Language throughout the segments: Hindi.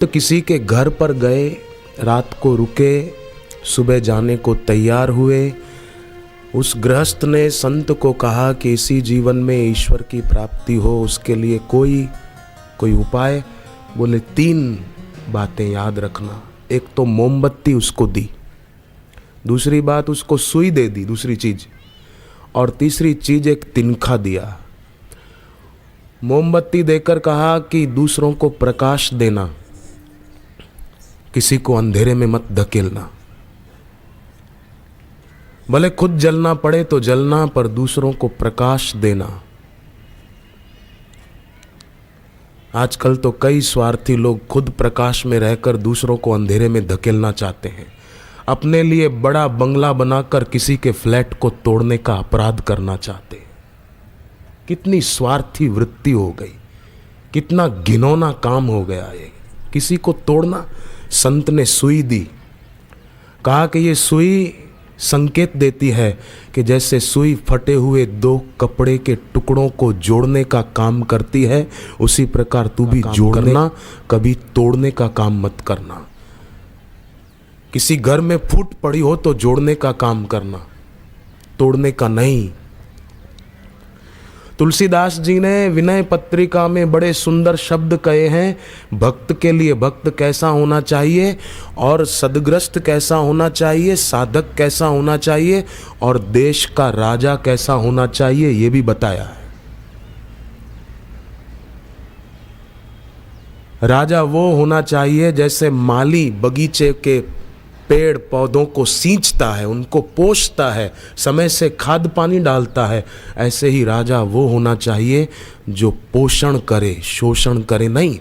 तो किसी के घर पर गए, रात को रुके, सुबह जाने को तैयार हुए। उस गृहस्थ ने संत को कहा कि इसी जीवन में ईश्वर की प्राप्ति हो, उसके लिए कोई उपाय। बोले 3 बातें याद रखना। एक तो मोमबत्ती उसको दी, दूसरी बात उसको सुई दे दी, दूसरी चीज, और तीसरी चीज एक तिनखा दिया। मोमबत्ती देकर कहा कि दूसरों को प्रकाश देना, किसी को अंधेरे में मत धकेलना। भले खुद जलना पड़े तो जलना, पर दूसरों को प्रकाश देना। आजकल तो कई स्वार्थी लोग खुद प्रकाश में रहकर दूसरों को अंधेरे में धकेलना चाहते हैं। अपने लिए बड़ा बंगला बनाकर किसी के फ्लैट को तोड़ने का अपराध करना चाहते हैं। कितनी स्वार्थी वृत्ति हो गई, कितना घिनौना काम हो गया ये, किसी को तोड़ना। संत ने सुई दी, कहा कि ये सुई संकेत देती है कि जैसे सुई फटे हुए 2 कपड़े के टुकड़ों को जोड़ने का काम करती है, उसी प्रकार तू भी जोड़ना, कभी तोड़ने का काम मत करना। किसी घर में फूट पड़ी हो तो जोड़ने का काम करना, तोड़ने का नहीं। तुलसीदास जी ने विनय पत्रिका में बड़े सुंदर शब्द कहे हैं। भक्त के लिए भक्त कैसा होना चाहिए, और सदग्रस्त कैसा होना चाहिए, साधक कैसा होना चाहिए, और देश का राजा कैसा होना चाहिए, ये भी बताया है। राजा वो होना चाहिए जैसे माली बगीचे के पेड़ पौधों को सींचता है, उनको पोषता है, समय से खाद पानी डालता है। ऐसे ही राजा वो होना चाहिए जो पोषण करे, शोषण करे नहीं।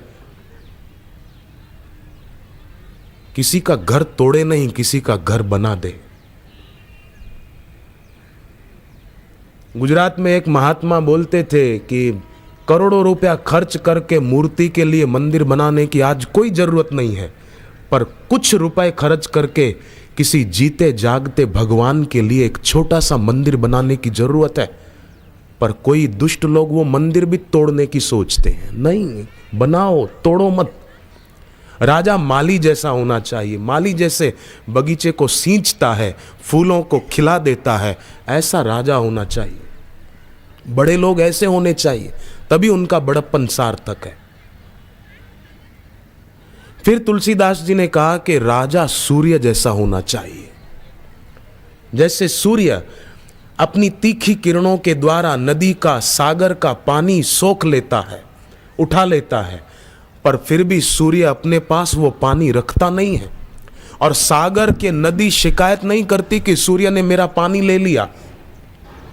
किसी का घर तोड़े नहीं, किसी का घर बना दे। गुजरात में एक महात्मा बोलते थे कि करोड़ों रुपया खर्च करके मूर्ति के लिए मंदिर बनाने की आज कोई जरूरत नहीं है, पर कुछ रुपए खर्च करके किसी जीते जागते भगवान के लिए एक छोटा सा मंदिर बनाने की जरूरत है। पर कोई दुष्ट लोग वो मंदिर भी तोड़ने की सोचते हैं। नहीं, बनाओ, तोड़ो मत। राजा माली जैसा होना चाहिए, माली जैसे बगीचे को सींचता है, फूलों को खिला देता है, ऐसा राजा होना चाहिए। बड़े लोग ऐसे होने चाहिए, तभी उनका बड़प्पन सार्थक है। फिर तुलसीदास जी ने कहा कि राजा सूर्य जैसा होना चाहिए। जैसे सूर्य अपनी तीखी किरणों के द्वारा नदी का, सागर का पानी सोख लेता है, उठा लेता है, पर फिर भी सूर्य अपने पास वो पानी रखता नहीं है। और सागर के नदी शिकायत नहीं करती कि सूर्य ने मेरा पानी ले लिया।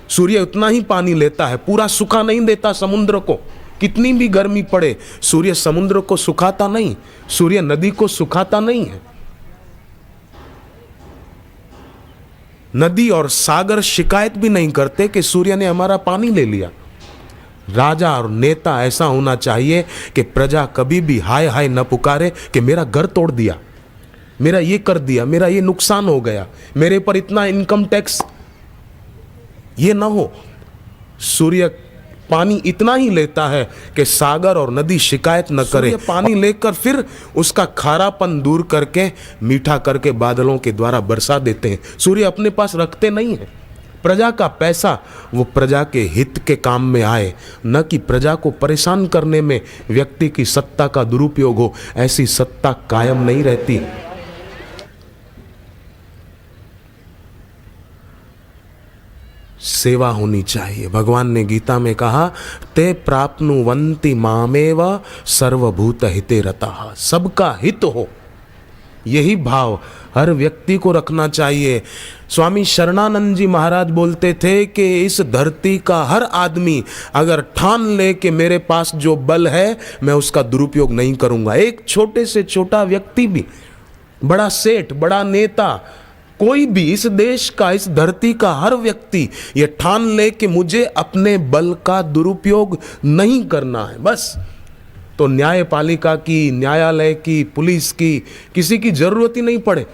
सूर्य उतना ही पानी लेता है, पूरा सूखा नहीं देता समुद्र को। कितनी भी गर्मी पड़े, सूर्य समुद्र को सुखाता नहीं, सूर्य नदी को सुखाता नहीं है। नदी और सागर शिकायत भी नहीं करते कि सूर्य ने हमारा पानी ले लिया। राजा और नेता ऐसा होना चाहिए कि प्रजा कभी भी हाय हाय न पुकारे कि मेरा घर तोड़ दिया, मेरा ये कर दिया, मेरा ये नुकसान हो गया, मेरे पर इतना इनकम टैक्स, ये ना हो। सूर्य पानी इतना ही लेता है कि सागर और नदी शिकायत न करे। पानी लेकर फिर उसका खारापन दूर करके, मीठा करके बादलों के द्वारा बरसा देते हैं। सूर्य अपने पास रखते नहीं है। प्रजा का पैसा वो प्रजा के हित के काम में आए, न कि प्रजा को परेशान करने में व्यक्ति की सत्ता का दुरुपयोग हो। ऐसी सत्ता कायम नहीं रहती। सेवा होनी चाहिए। भगवान ने गीता में कहा, ते प्राप्नुवन्ति मामेव सर्वभूत हिते रताः। सबका हित हो, यही भाव हर व्यक्ति को रखना चाहिए। स्वामी शरणानंद जी महाराज बोलते थे कि इस धरती का हर आदमी अगर ठान ले कि मेरे पास जो बल है मैं उसका दुरुपयोग नहीं करूंगा। एक छोटे से छोटा व्यक्ति भी, बड़ा सेठ, बड़ा नेता, कोई भी इस देश का, इस धरती का हर व्यक्ति ये ठान ले कि मुझे अपने बल का दुरुपयोग नहीं करना है, बस, तो न्यायपालिका की, न्यायालय की, पुलिस की, किसी की जरूरत ही नहीं पड़े।